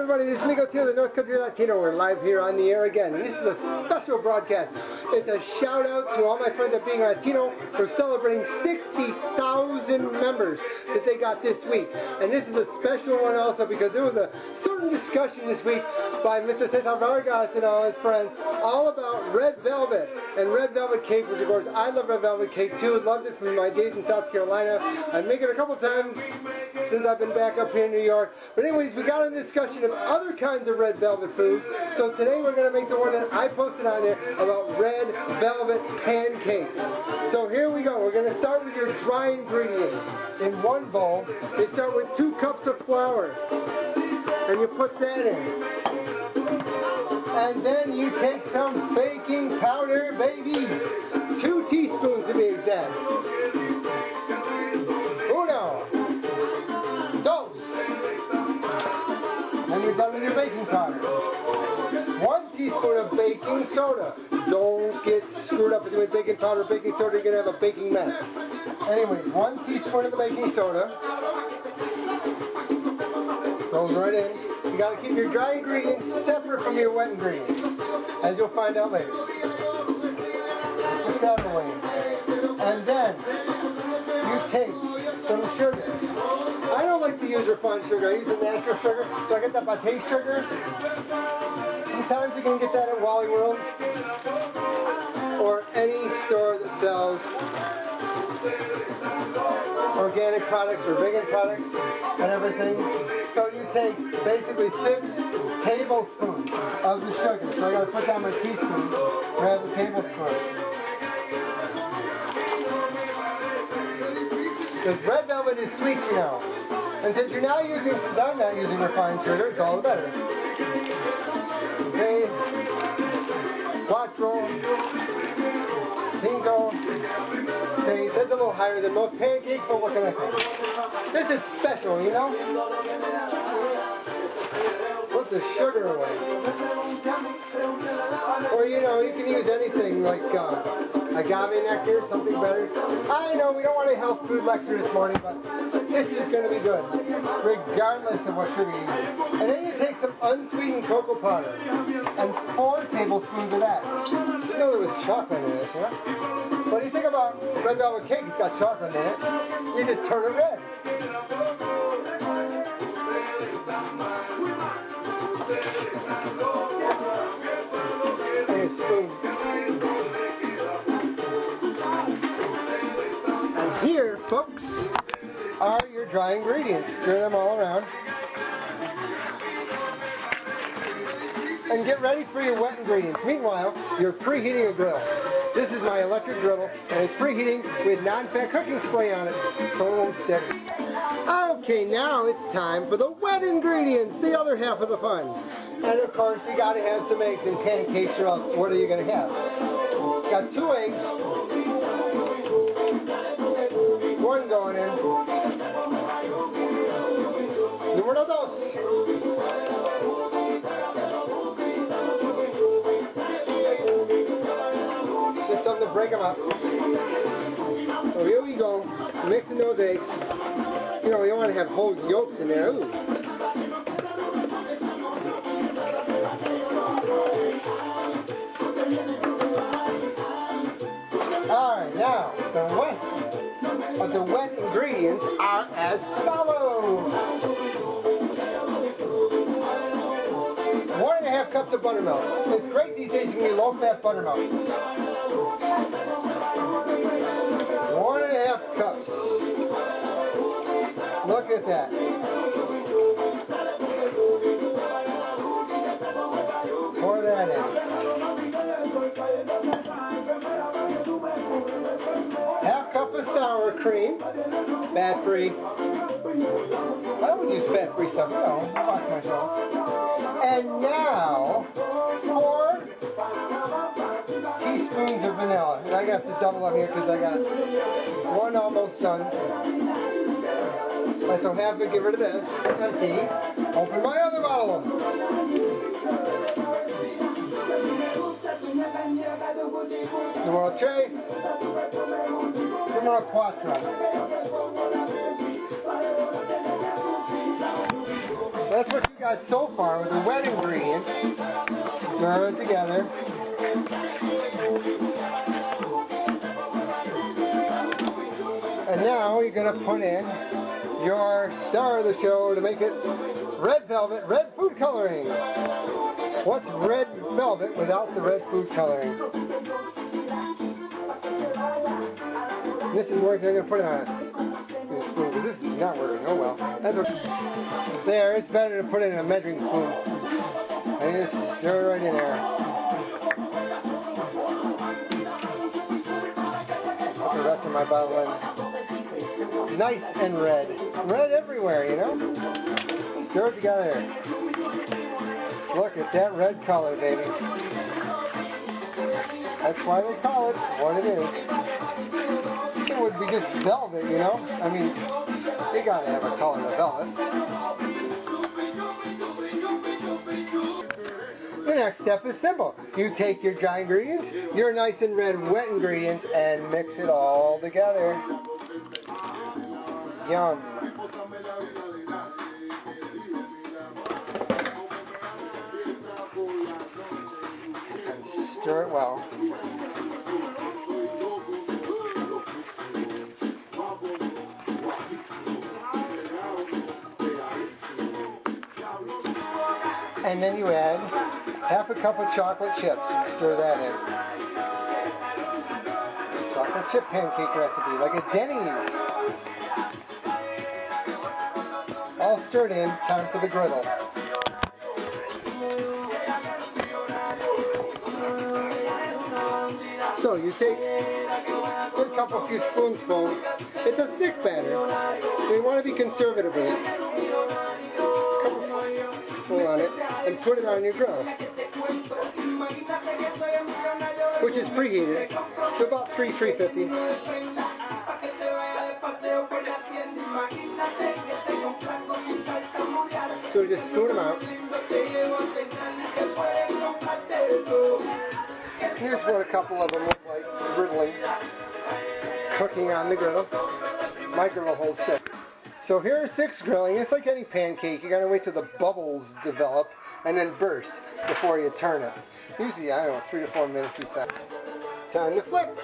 everybody, this is Migueltio, the North Country Latino. We're live here on the air again, and this is a special broadcast. It's a shout out to all my friends at Being Latino for celebrating 60,000 members that they got this week. And this is a special one also because there was a certain discussion this week by Mr. Cesar Vargas and all his friends all about Red Velvet and Red Velvet Cake, which of course I love Red Velvet Cake too. Loved it from my days in South Carolina. I make it a couple times since I've been back up here in New York. But anyways, we got a discussion of other kinds of red velvet foods. So today we're going to make the one that I posted on there about Red Velvet Pancakes. So here we go. We're going to start with your dry ingredients. In one bowl, you start with 2 cups of flour. And you put that in. And then you take some baking powder, baby. 2 teaspoons to be exact. And you're done with your baking powder. 1 teaspoon of baking soda. Don't get screwed up with doing baking powder, baking soda. You're going to have a baking mess. Anyway, 1 teaspoon of the baking soda. Goes right in. You got to keep your dry ingredients separate from your wet ingredients, as you'll find out later. Put that away. And then you take some sugar. I don't like to use refined sugar. I use the natural sugar. So I get that pate sugar. Sometimes you can get that at Wally World or any store that sells organic products or vegan products and everything. So you take basically 6 tablespoons of the sugar. So I got to put down my teaspoon, grab a tablespoon. Because red velvet is sweet, you know. And since you're now using, since I'm not using refined sugar, it's all the better. Okay. 4, 5, 6. That's a little higher than most pancakes, but what can I say? This is special, you know? Put the sugar away. Or, you know, you can use anything like agave nectar, something better. I know we don't want a health food lecture this morning, but this is going to be good, regardless of what sugar you use. And then you take some unsweetened cocoa powder and 4 tablespoons of that. You know there was chocolate in this, huh? What do you think about red velvet cake? It's got chocolate in it. You just turn it red. And a spoon. And here, folks, are your dry ingredients. Stir them all around. And get ready for your wet ingredients. Meanwhile, you're preheating a grill. This is my electric griddle, and it's preheating with non-fat cooking spray on it, so it won't stick. Okay, now it's time for the wet ingredients, the other half of the fun. And of course, you got to have some eggs and pancakes, or else what are you going to have? Got 2 eggs. 1 going in. Número 2. Get something to break them up. So here we go, mixing those eggs. You know, you don't want to have whole yolks in there. Ooh. Alright, now, the rest of the wet ingredients are as follows. 1½ cups of buttermilk. It's great these days you can get low-fat buttermilk. 1½ cups. Look at that. Pour that in. 1/2 cup of sour cream. Fat-free. I always use fat-free stuff. No, I watch myself. And now, 4 teaspoons of vanilla. And I got to double up here because I got 1 almost done. I so have to get rid of this. Empty. Open my other bottle. Numero 3. Numero 4. That's what you got so far with the wet ingredients. Stir it together. And now you're going to put in your star of the show to make it red velvet, red food coloring. What's red velvet without the red food coloring? This is working. I'm going to put it on a spoon because this is not working. Oh well. That's okay. There, it's better to put it in a measuring spoon. And just stir it right in there. Put the rest of my bottle in. Nice and red. Red everywhere, you know? Stir it together. Look at that red color, baby. That's why they call it what it is. It would be just velvet, you know? I mean, you gotta have a color of velvet. The next step is simple. You take your dry ingredients, your nice and red wet ingredients, and mix it all together. Yum. And stir it well. And then you add half a cup of chocolate chips and stir that in. Chocolate chip pancake recipe, like a Denny's. All stirred in, time for the griddle. So you take a couple few spoonfuls. It's a thick batter, so you want to be conservative with it. On it and put it on your grill, which is preheated to about 350. So just spoon them out. Here's what a couple of them look like, griddling, cooking on the griddle. My griddle holds 6. So here are 6 grilling. It's like any pancake. You gotta wait till the bubbles develop and then burst before you turn it. Usually, I don't know, 3 to 4 minutes you set. Time to flip.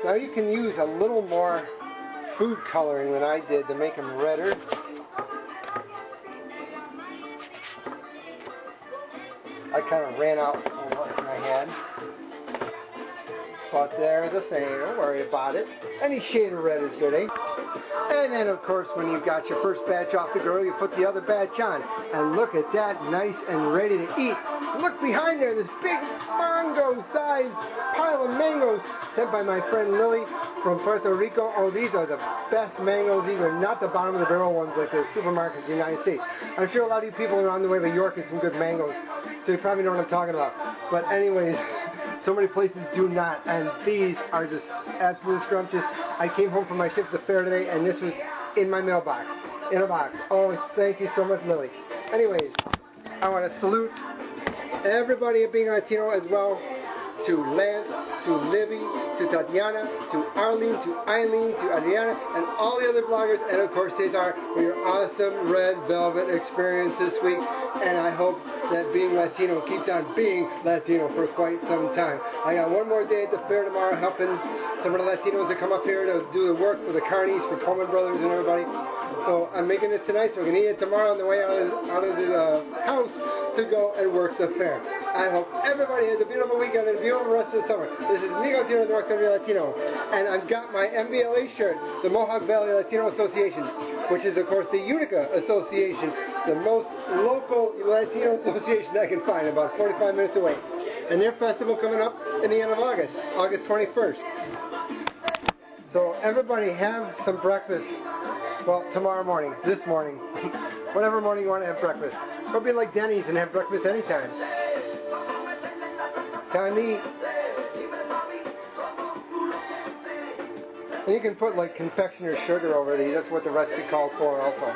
Now you can use a little more food coloring than I did to make them redder. I kind of ran out of what I had. But they're the same, don't worry about it. Any shade of red is good, eh? And then, of course, when you've got your first batch off the grill, you put the other batch on. And look at that, nice and ready to eat. Look behind there, this big mango-sized pile of mangoes sent by my friend Lily from Puerto Rico. Oh, these are the best mangoes. These are not the bottom of the barrel ones like the supermarkets in the United States. I'm sure a lot of you people around the way of York get some good mangoes, so you probably know what I'm talking about. But anyways, so many places do not, and these are just absolutely scrumptious. I came home from my shift at the fair today, and this was in my mailbox, in a box. Oh, thank you so much, Lily. Anyways, I want to salute everybody at Being Latino as well, to Lance, to Libby, to Tatiana, to Arlene, to Eileen, to Adriana, and all the other bloggers, and of course Cesar, for your awesome Red Velvet experience this week. And I hope that Being Latino keeps on being Latino for quite some time. I got one more day at the fair tomorrow helping some of the Latinos that come up here to do the work for the carnies, for Coleman Brothers and everybody. So I'm making it tonight, so we can eat it tomorrow on the way out of the house to go and work the fair. I hope everybody has a beautiful weekend and a beautiful rest of the summer. This is Migueltio of North Country Latino, and I've got my MBLA shirt, the Mohawk Valley Latino Association, which is, of course, the Utica Association, the most local Latino association I can find, about 45 minutes away. And their festival coming up in the end of August, August 21st. So everybody have some breakfast. Well, tomorrow morning, this morning, whatever morning you want to have breakfast. Or be like Denny's and have breakfast anytime. Time to eat. And you can put like confectioner's sugar over these. That's what the recipe calls for also.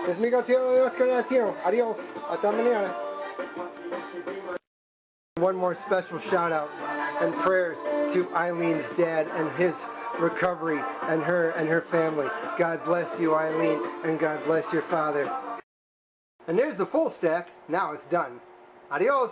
This is Migueltio de Latino. Adios. Hasta mañana. One more special shout out and prayers to Eileen's dad and his recovery and her family. God bless you, Eileen, and God bless your father. And there's the full stack. Now it's done. Adios.